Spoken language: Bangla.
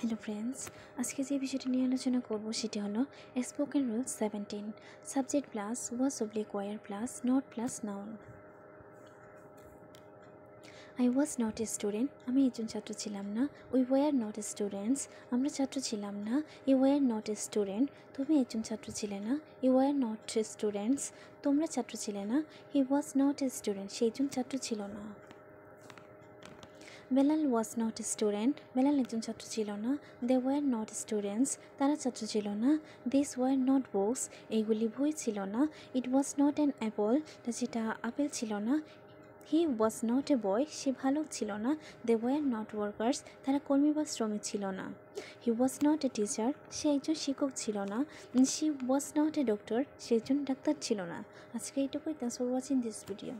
হ্যালো ফ্রেন্ডস, আজকে যে বিষয়টি নিয়ে আলোচনা করব সেটি হলো spoken rule 17 subject plus was oblique were plus not plus noun. I was not a student, আমি একজন ছাত্র ছিলাম না। We were not a students, আমরা ছাত্র ছিলাম না। You were not a student, তুমি একজন ছাত্র ছিলে না। You were not a students, তোমরা ছাত্র ছিলে না। হি ওয়াজ নট এ স্টুডেন্ট, সে একজন ছাত্র ছিল না। বেলাল ওয়াজ নট এ স্টুডেন্ট, বেলাল একজন ছাত্র ছিল না। দে ওয়ার নট স্টুডেন্টস, তারা ছাত্র ছিল না। দিস ওয়ার নট বুকস, এইগুলি বই ছিল না। ইট ওয়াজ নট অ্যান অ্যাপল, সেটা আপেল ছিল না। হি ওয়াজ নট এ বয়, সে ভালুক ছিল না। দে ওয়ার নট ওয়ার্কার্স, তারা কর্মী বা শ্রমিক ছিল না। হি ওয়াজ নট এ টিচার, সে একজন শিক্ষক ছিল না। She was not a doctor, সে একজন ডাক্তার ছিল না। আজকে এইটুকুই। Thanks for watching this video.